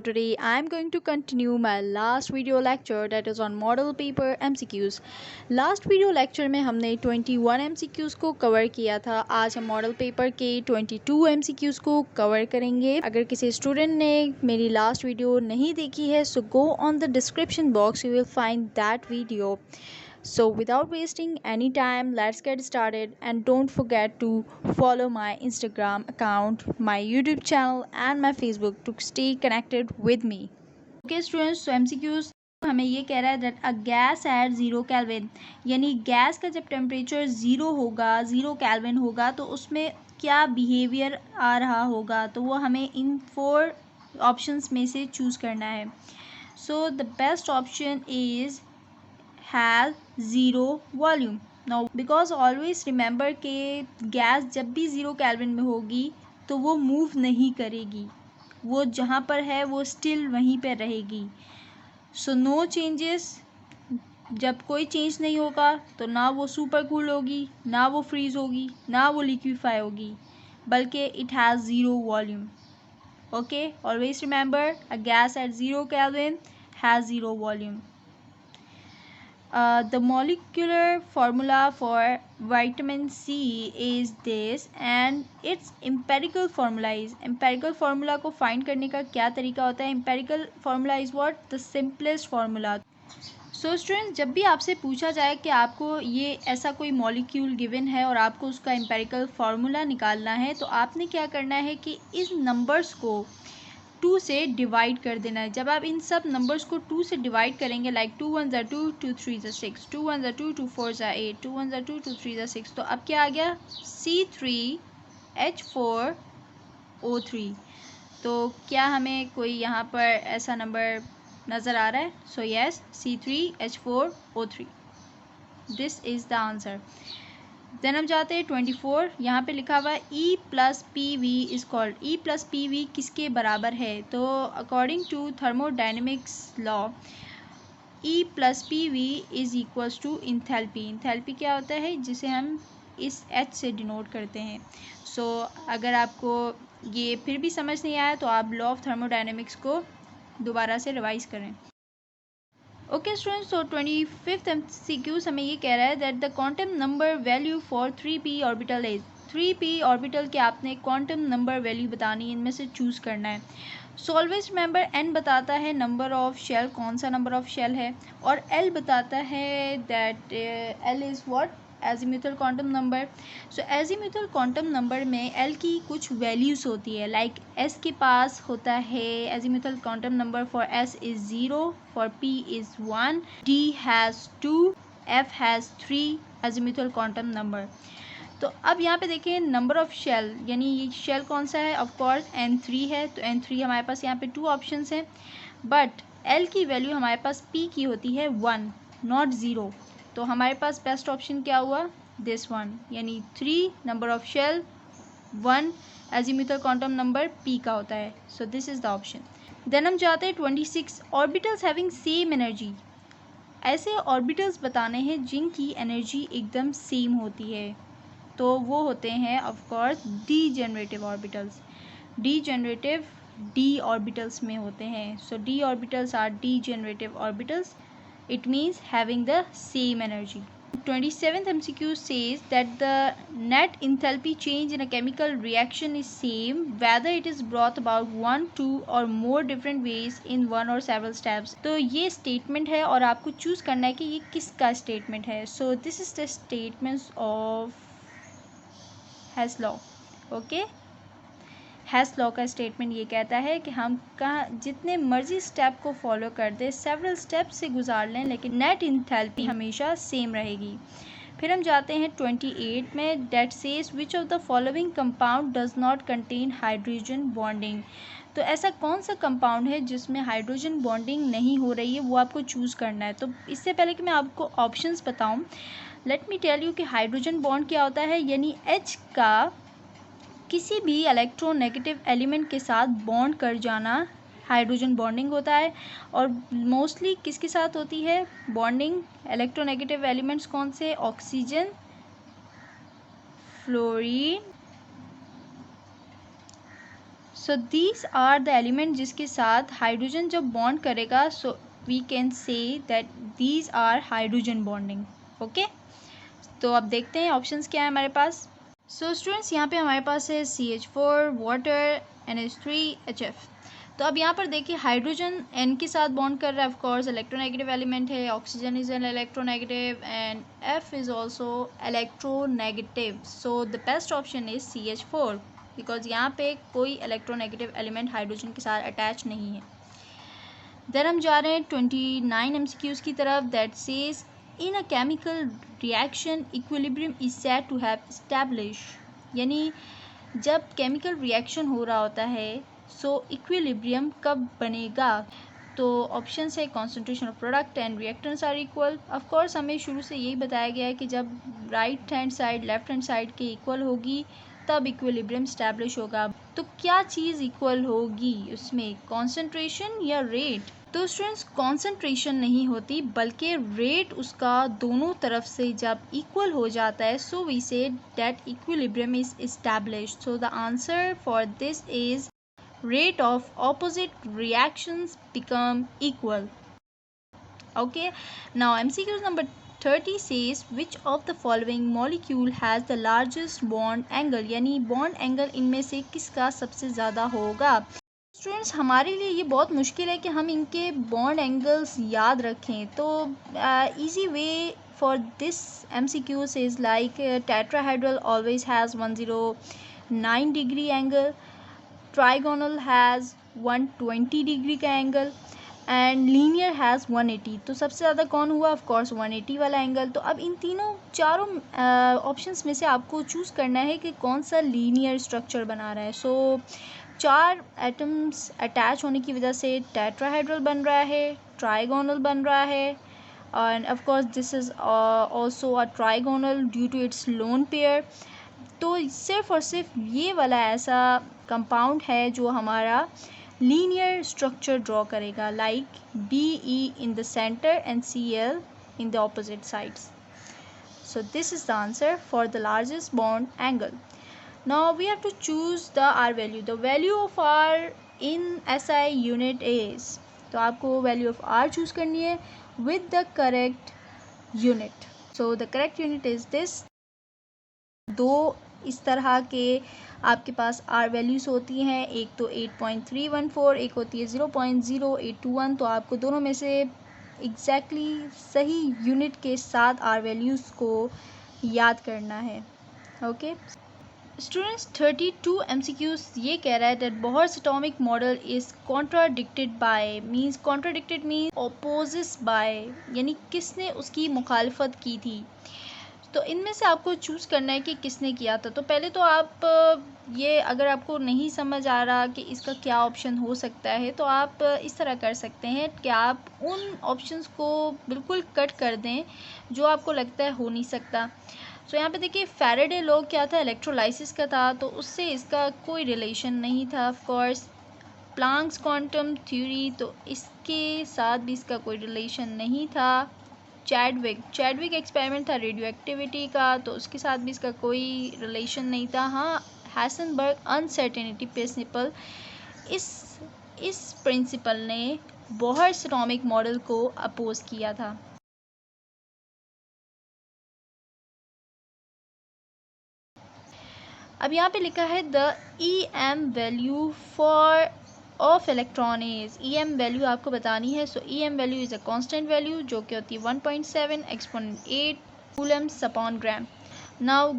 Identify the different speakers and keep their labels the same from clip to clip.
Speaker 1: Today I am going to continue my last video lecture that is on model paper MCQs. Last video lecture में हमने 21 MCQs को cover किया था। आज हम मॉडल पेपर के 22 MCQs को कवर करेंगे। अगर किसी स्टूडेंट ने मेरी लास्ट वीडियो नहीं देखी है so go on the description box, you will find that video. So without wasting any time, let's get started, and don't forget to follow my Instagram account, my YouTube channel and my Facebook to stay connected with me. Okay students, so MCQs हमें ये कह रहा है that a gas at 0 Kelvin, यानी gas का जब temperature 0 होगा, 0 kelvin होगा तो उसमें क्या बिहेवियर आ रहा होगा, तो वो हमें इन 4 ऑप्शंस में से चूज़ करना है. So the best option is has zero volume. Now because always remember कि गैस जब भी 0 केल्विन में होगी तो वो मूव नहीं करेगी, वो जहाँ पर है वो स्टिल वहीं पर रहेगी. So no changes. जब कोई चेंज नहीं होगा तो ना वो सुपर कूल होगी, ना वो फ्रीज होगी, ना वो लिक्विफाई होगी, बल्कि it has zero volume. Okay, always remember a gas at 0 kelvin has zero volume. The molecular formula for vitamin C is this and its empirical formula is. empirical formula को find करने का क्या तरीका होता है? empirical formula is what? the simplest formula. So students, जब भी आपसे पूछा जाए कि आपको ये ऐसा कोई मॉलिक्यूल गिवन है और आपको उसका एम्पेरिकल फार्मूला निकालना है, तो आपने क्या करना है कि इस नंबर्स को 2 से डिवाइड कर देना है. जब आप इन सब नंबर्स को 2 से डिवाइड करेंगे, लाइक 2 1 ज़ा 2, 2 3 ज़ा 6, 2 1 ज़ा 2, 2 4 ज़ा 8, 2 1 ज़ा 2, 2 3 ज़ा 6, तो अब क्या आ गया? C3H4O3. तो क्या हमें कोई यहाँ पर ऐसा नंबर नज़र आ रहा है? So yes, C3H4O3. This is the answer. Then हम जाते हैं 24. यहाँ पे लिखा हुआ है E plus P V is called. E plus P V किसके बराबर है? तो according to thermodynamics law E plus P V is equals to enthalpy. Enthalpy क्या होता है? जिसे हम इस H से डिनोट करते हैं. सो अगर आपको ये फिर भी समझ नहीं आया तो आप लॉ ऑफ थर्मोडाइनमिक्स को दोबारा से रिवाइज करें. ओके स्टूडेंट्स, सो 25th MCQ हमें ये कह रहा है that the quantum number value for 3p orbital is. 3p orbital के आपने क्वांटम नंबर वैल्यू बतानी है, इनमें से चूज़ करना है. सो ऑलवेज रिमेंबर n बताता है नंबर ऑफ शेल, कौन सा नंबर ऑफ शेल है, और l बताता है that l is what? Azimuthal quantum number. So azimuthal quantum number में l की कुछ वैल्यूज़ होती है. लाइक s के पास होता है azimuthal quantum number for s is 0, for p is 1, d has 2, f has 3 azimuthal quantum number. तो अब यहाँ पे देखें नंबर ऑफ शेल, यानी ये शेल कौन सा है? ऑफ कोर्स n3 है. तो n3 हमारे पास यहाँ पे 2 ऑप्शंस हैं, बट l की वैल्यू हमारे पास p की होती है 1, नॉट 0. तो हमारे पास बेस्ट ऑप्शन क्या हुआ? दिस वन, यानी 3 number of shell, 1 azimuthal quantum number p का होता है. So this is the option. Then हम जाते हैं 26. Orbitals having same energy. ऐसे ऑर्बिटल्स बताने हैं जिनकी एनर्जी एकदम सेम होती है, तो वो होते हैं of course degenerative orbitals. Degenerative d orbitals में होते हैं. So d orbitals are degenerative orbitals. It means having the same energy. 27th MCQ says that the net enthalpy change in a chemical reaction is same whether it is brought about 1, 2 or more different ways in one or several steps. तो ये statement है और आपको choose करना है कि ये किसका statement है. So this is the statements of Hess law. Okay. Hess law का स्टेटमेंट ये कहता है कि हम कहाँ जितने मर्जी स्टेप को फॉलो कर दे, सेवरल स्टेप से गुजार लें, लेकिन नेट इंथैल्पी हमेशा सेम रहेगी. फिर हम जाते हैं 28 में. That says which of the following compound does not contain hydrogen bonding. तो ऐसा कौन सा कंपाउंड है जिसमें हाइड्रोजन बॉन्डिंग नहीं हो रही है, वो आपको चूज़ करना है. तो इससे पहले कि मैं आपको ऑप्शंस बताऊँ, लेट मी टेल यू कि हाइड्रोजन बॉन्ड क्या होता है. यानी H का किसी भी इलेक्ट्रोनेगेटिव एलिमेंट के साथ बॉन्ड कर जाना हाइड्रोजन बॉन्डिंग होता है. और मोस्टली किसके साथ होती है बॉन्डिंग? इलेक्ट्रोनेगेटिव एलिमेंट्स कौन से? Oxygen, fluorine, so these are the element जिसके साथ हाइड्रोजन जब बॉन्ड करेगा, so we can say that these are hydrogen bonding. Okay, तो अब देखते हैं ऑप्शंस क्या है हमारे पास। सो स्टूडेंट्स, यहाँ पे हमारे पास है CH4, वाटर, NH3, HF। तो अब यहाँ पर देखिए हाइड्रोजन N के साथ बॉन्ड कर रहा है, ऑफ कोर्स इलेक्ट्रोनेगेटिव एलिमेंट है, oxygen is an electronegative and F is also electronegative. So the best option is CH4 because यहाँ पे कोई इलेक्ट्रोनेगेटिव एलिमेंट हाइड्रोजन के साथ अटैच नहीं है। देन हम जा रहे हैं 29 MCQs की तरफ, that says in a chemical reaction equilibrium is said to have establish. यानी जब केमिकल रिएक्शन हो रहा होता है सो इक्विलिब्रियम कब बनेगा? तो ऑप्शन है concentration of product and reactants are equal. Of course हमें शुरू से यही बताया गया है कि जब right hand side left hand side के इक्वल होगी तब इक्विलिब्रियम स्टैब्लिश होगा। तो क्या चीज़ इक्वल होगी उसमें, कॉन्सेंट्रेशन या रेट? तो स्टूडेंट्स कॉन्सेंट्रेशन नहीं होती बल्कि रेट उसका दोनों तरफ से जब इक्वल हो जाता है, so we say that equilibrium is established. So the answer for this is rate of opposite reactions become equal. Okay, now MCQ number 30 says which of the following molecule has the largest bond angle, यानी bond angle इनमें से किसका सबसे ज़्यादा होगा? Students हमारे लिए ये बहुत मुश्किल है कि हम इनके बॉन्ड एंगल्स याद रखें, तो easy way for this MCQ is like tetrahedral always has 109 degree angle, trigonal has 120 degree का एंगल एंड लीनियर हैज़ 180। तो सबसे ज़्यादा कौन हुआ? ऑफ कोर्स 180 वाला एंगल। तो अब इन चारों ऑप्शंस में से आपको चूज़ करना है कि कौन सा लीनियर स्ट्रक्चर बना रहा है। सो 4 एटम्स अटैच होने की वजह से टेट्राहेड्रल बन रहा है, ट्राइगोनल बन रहा है and of course this is also a trigonal due to its lone pair. तो सिर्फ और सिर्फ ये वाला ऐसा कंपाउंड है जो हमारा लीनियर स्ट्रक्चर ड्रॉ करेगा, like BE in the centre and Cl in the opposite sides. So this is the answer for the largest bond angle. Now we have to choose the R value. The value of R in SI unit is, तो आपको value of R choose करनी है with the correct unit. So the correct unit is this. दो इस तरह के आपके पास R values होती हैं, एक तो 8.314, एक होती है 0.0821। तो आपको दोनों में से एग्जैक्टली सही यूनिट के साथ R वैल्यूज़ को याद करना है। ओके स्टूडेंट्स, 32 MCQs ये कह रहा है that Bohr's atomic model is contradicted by, means contradicted means opposes by, यानी किसने उसकी मुखालफत की थी। तो इनमें से आपको चूज़ करना है कि किसने किया था। तो पहले तो आप ये अगर आपको नहीं समझ आ रहा कि इसका क्या ऑप्शन हो सकता है तो आप इस तरह कर सकते हैं कि आप उन ऑप्शंस को बिल्कुल कट कर दें जो आपको लगता है हो नहीं सकता। सो यहाँ पे देखिए फैराडे लॉ क्या था, इलेक्ट्रोलाइसिस का था, तो उससे इसका कोई रिलेशन नहीं था। Of course Planck's quantum theory, तो इसके साथ भी इसका कोई रिलेशन नहीं था। चैडविक एक्सपेरिमेंट था रेडियो एक्टिविटी का, तो उसके साथ भी इसका कोई रिलेशन नहीं था। हाँ, हैसेनबर्ग अनसर्टेनिटी प्रिंसिपल, इस प्रिंसिपल ने बोहर्स एटॉमिक मॉडल को अपोज किया था। अब यहाँ पे लिखा है the EM value for of electron is, EM value आपको बतानी है। सो EM value is a constant value जो कि होती है 1.7 exponent 8 Coulomb's upon gram. Now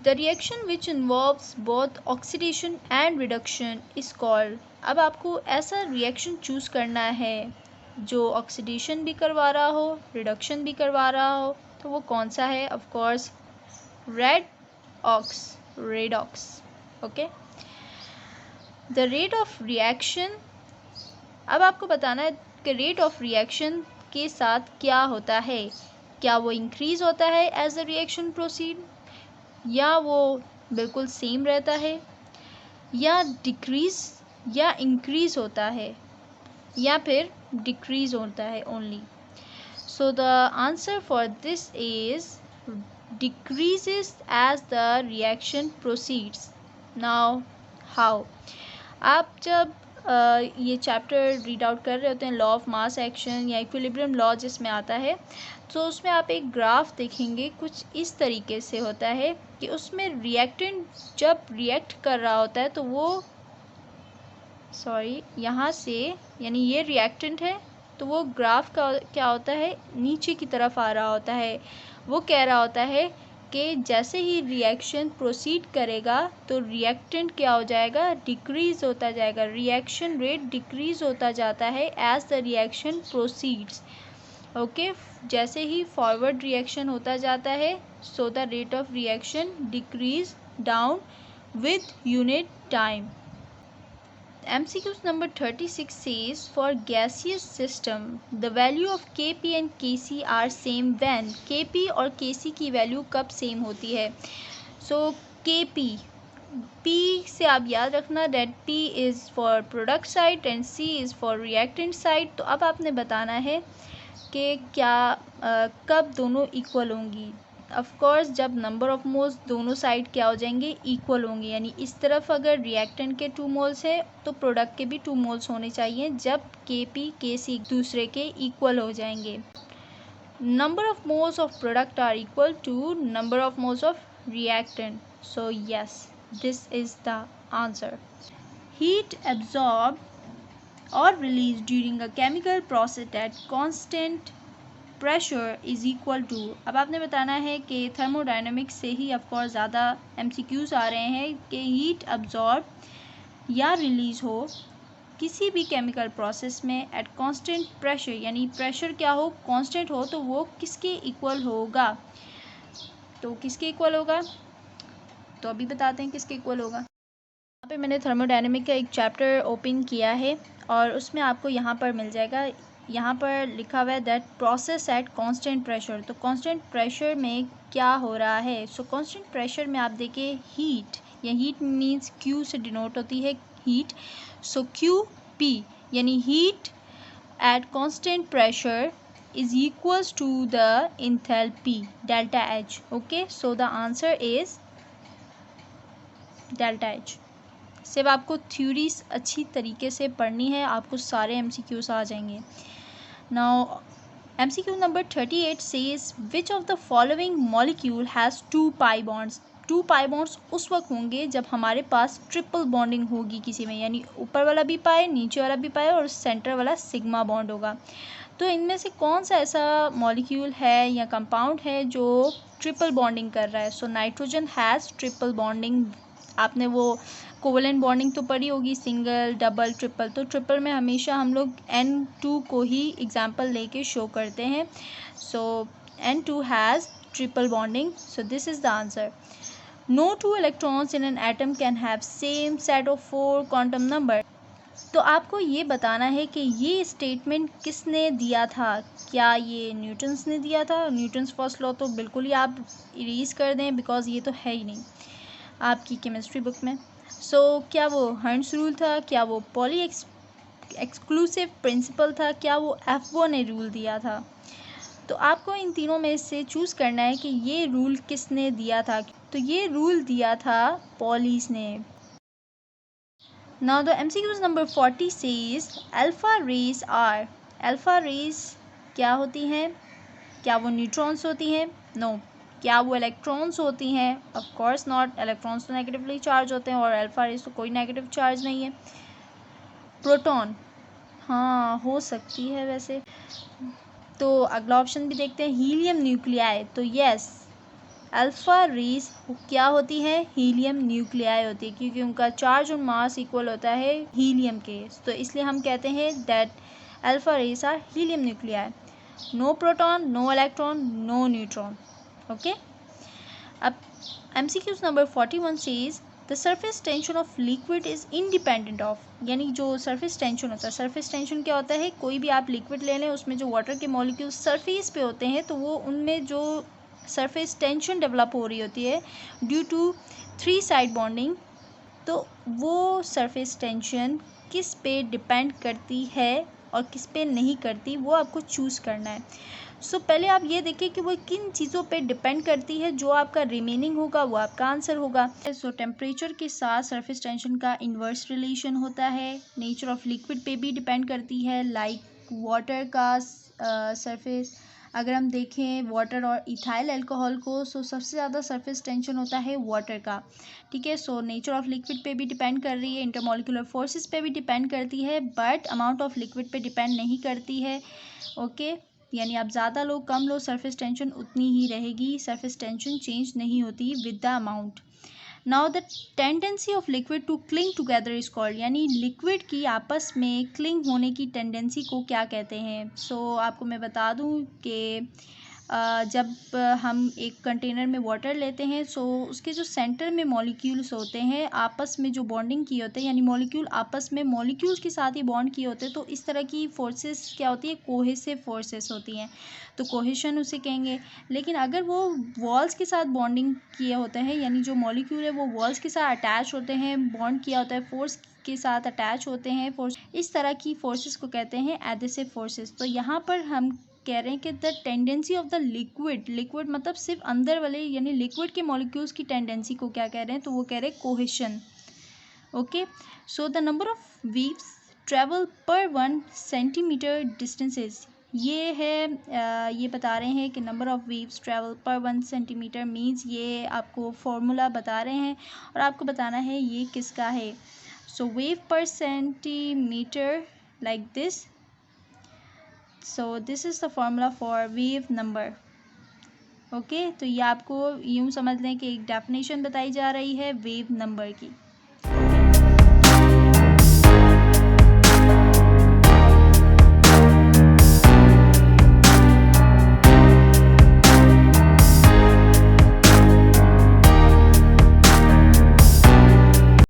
Speaker 1: the reaction which involves both oxidation and reduction is called. अब आपको ऐसा रिएक्शन चूज़ करना है जो ऑक्सीडेशन भी करवा रहा हो, रिडक्शन भी करवा रहा हो, तो वो कौन सा है? Of course redox. Okay, the rate of reaction, अब आपको बताना है कि रेट ऑफ रिएक्शन के साथ क्या होता है, क्या वो इंक्रीज़ होता है एज द रिएक्शन प्रोसीड, या वो बिल्कुल सेम रहता है, या डिक्रीज़ या इंक्रीज़ होता है, या फिर डिक्रीज़ होता है only. So the answer for this is decreases as the reaction proceeds. Now how? आप जब ये चैप्टर रीड आउट कर रहे होते हैं, लॉ ऑफ मास एक्शन या इक्विलिब्रियम लॉ जिसमें आता है, तो उसमें आप एक ग्राफ देखेंगे कुछ इस तरीके से होता है कि उसमें रिएक्टेंट जब रिएक्ट कर रहा होता है तो वो यहाँ से, यानी ये रिएक्टेंट है तो वो ग्राफ का क्या होता है, नीचे की तरफ आ रहा होता है। वो कह रहा होता है कि जैसे ही रिएक्शन प्रोसीड करेगा तो रिएक्टेंट क्या हो जाएगा, डिक्रीज़ होता जाएगा, रिएक्शन रेट डिक्रीज़ होता जाता है as the reaction proceeds. Okay, जैसे ही फॉरवर्ड रिएक्शन होता जाता है so the rate of reaction decrease down with unit time. MCQ number 36 says for gaseous system the value of Kp and Kc are same when Kp और Kc की value कब same होती है। सो Kp, P से आप याद रखना that P is for product side and C is for reactant side। तो अब आपने बताना है कि क्या कब दोनों इक्वल होंगी। ऑफ कोर्स जब नंबर ऑफ मोल्स दोनों साइड क्या हो जाएंगे, इक्वल होंगे, यानी इस तरफ अगर रिएक्टेंट के 2 मोल्स है तो प्रोडक्ट के भी 2 मोल्स होने चाहिए जब Kp Kc एक दूसरे के इक्वल हो जाएंगे। Number of moles of product are equal to number of moles of reactant. So yes, this is the answer. Heat absorb or released during a chemical process at constant pressure is equal to। अब आपने बताना है कि thermodynamics से ही of course ज़्यादा MCQs आ रहे हैं कि हीट अब्जॉर्ब या रिलीज़ हो किसी भी केमिकल प्रोसेस में एट कांस्टेंट प्रेशर, यानी प्रेशर क्या हो, कांस्टेंट हो, तो वो किसके इक्वल होगा। तो किसके इक्वल होगा, तो अभी बताते हैं किसके इक्वल होगा। यहाँ पे मैंने थर्मोडायनेमिक का एक चैप्टर ओपन किया है और उसमें आपको यहाँ पर मिल जाएगा, यहाँ पर लिखा हुआ है that process at constant pressure. तो कांस्टेंट प्रेशर में क्या हो रहा है, सो कांस्टेंट प्रेशर में आप देखिए हीट, या हीट मीन्स Q से डिनोट होती है हीट, सो QP यानी heat at constant pressure is equals to the enthalpy delta H। okay, so the answer is delta H। सिर्फ आपको थ्योरीज अच्छी तरीके से पढ़नी है, आपको सारे MCQs आ जाएंगे। Now MCQ number 38 says which of the following molecule has 2 pi bonds. 2 pi bonds उस वक्त होंगे जब हमारे पास ट्रिपल बॉन्डिंग होगी किसी में, यानी ऊपर वाला भी पाए, नीचे वाला भी पाए और सेंटर वाला सिग्मा बॉन्ड होगा। तो इनमें से कौन सा ऐसा मॉलिक्यूल है या कंपाउंड है जो ट्रिपल बॉन्डिंग कर रहा है। So nitrogen has triple bonding. आपने वो कोवलेंट बॉन्डिंग तो पढ़ी होगी, सिंगल, डबल, ट्रिपल। तो ट्रिपल में हमेशा हम लोग N2 को ही एग्जाम्पल लेके शो करते हैं। सो N2 has triple bonding, so this is the answer. No 2 electrons in an atom can have same set of 4 quantum number। तो आपको ये बताना है कि ये स्टेटमेंट किसने दिया था। क्या ये न्यूटन्स ने दिया था। न्यूटन्स फर्स्ट लॉ तो बिल्कुल ही आप इरेज कर दें बिकॉज ये तो है ही नहीं आपकी केमिस्ट्री बुक में। सो क्या वो हर्ट्ज़ रूल था, क्या वो पॉली एक्सक्लूसिव प्रिंसिपल था, क्या वो F1 ने रूल दिया था। तो आपको इन तीनों में से चूज़ करना है कि ये रूल किसने दिया था। तो ये रूल दिया था पॉलीज ने। Now the MCQs number 40 says alpha rays are. Alpha rays क्या होती हैं, क्या वो न्यूट्रॉन्स होती हैं, नो। क्या वो इलेक्ट्रॉन्स होती हैं, ऑफ कोर्स नॉट। इलेक्ट्रॉन्स तो नेगेटिवली चार्ज होते हैं और अल्फ़ा रेज तो कोई नेगेटिव चार्ज नहीं है। प्रोटॉन, हाँ हो सकती है वैसे। तो अगला ऑप्शन भी देखते हैं, हीलियम न्यूक्लियाई। तो यस, अल्फ़ा रेज क्या होती है, हीलियम न्यूक्लियाई होती है क्योंकि उनका चार्ज और मास इक्वल होता है हीलियम के। तो इसलिए हम कहते हैं that alpha rays are helium nuclei. No proton, no electron, no neutron. Okay, अब MCQs number 41 says the surface tension of liquid is independent of. यानी जो सरफेस टेंशन होता है, सरफेस टेंशन क्या होता है, कोई भी आप लिक्विड ले लें उसमें जो वाटर के मॉलिक्यूल्स सरफेस पे होते हैं तो वो उनमें जो सरफेस टेंशन डेवलप हो रही होती है ड्यू टू 3 साइड बॉन्डिंग, तो वो सरफेस टेंशन किस पे डिपेंड करती है, और किस पे नहीं करती, वो आपको चूज़ करना है। सो पहले आप ये देखिए कि वो किन चीज़ों पे डिपेंड करती है, जो आपका रिमेनिंग होगा वो आपका आंसर होगा। सो टेम्परेचर के साथ सरफेस टेंशन का इन्वर्स रिलेशन होता है। नेचर ऑफ लिक्विड पे भी डिपेंड करती है, लाइक वाटर का सरफेस, अगर हम देखें वाटर और इथाइल अल्कोहल को, सो सबसे ज़्यादा सरफेस टेंशन होता है वाटर का, ठीक है। सो नेचर ऑफ लिक्विड पे भी डिपेंड कर रही है, इंटरमोलिकुलर फोर्सेस पे भी डिपेंड करती है, बट अमाउंट ऑफ लिक्विड पे डिपेंड नहीं करती है, ओके। यानी आप ज़्यादा लो कम लो, सरफेस टेंशन उतनी ही रहेगी, सरफेस टेंशन चेंज नहीं होती with the amount. Now the tendency of liquid to cling together is called, यानी लिक्विड की आपस में क्लिंग होने की टेंडेंसी को क्या कहते हैं। सो आपको मैं बता दूं कि जब हम एक कंटेनर में वाटर लेते हैं, सो उसके जो सेंटर में मॉलिक्यूल्स होते हैं आपस में जो बॉन्डिंग किए होते हैं, यानी मॉलिक्यूल आपस में मॉलिक्यूल्स के साथ ही बॉन्ड किए होते हैं, तो इस तरह की फोर्सेस क्या होती है, कोहेसिव फोर्सेस होती हैं, तो कोहेशन उसे कहेंगे। लेकिन अगर वो वॉल्स के साथ बॉन्डिंग किए होते हैं, यानी जो मॉलिक्यूल है वो वॉल्स के साथ अटैच होते हैं, बॉन्ड किया होता है, फोर्स के साथ अटैच होते हैं, फोर्स, इस तरह की फोर्सेस को कहते हैं एडहेसिव फोर्सेस। तो यहाँ पर हम कह रहे हैं कि the tendency of the liquid मतलब सिर्फ अंदर वाले, यानी लिक्विड के मॉलिक्यूल्स की टेंडेंसी को क्या कह रहे हैं, तो वो कह रहे हैं cohesion, okay. So the number of waves travel पर 1 सेंटीमीटर डिस्टेंसेस, ये है ये बता रहे हैं कि नंबर ऑफ वेव्स ट्रेवल पर 1 सेंटीमीटर मीन्स, ये आपको फॉर्मूला बता रहे हैं और आपको बताना है ये किसका है। सो वेव पर centimetre like this, so this is the formula for wave number, okay. तो ये आपको यूँ समझ लें कि एक डेफिनेशन बताई जा रही है वेव नंबर की।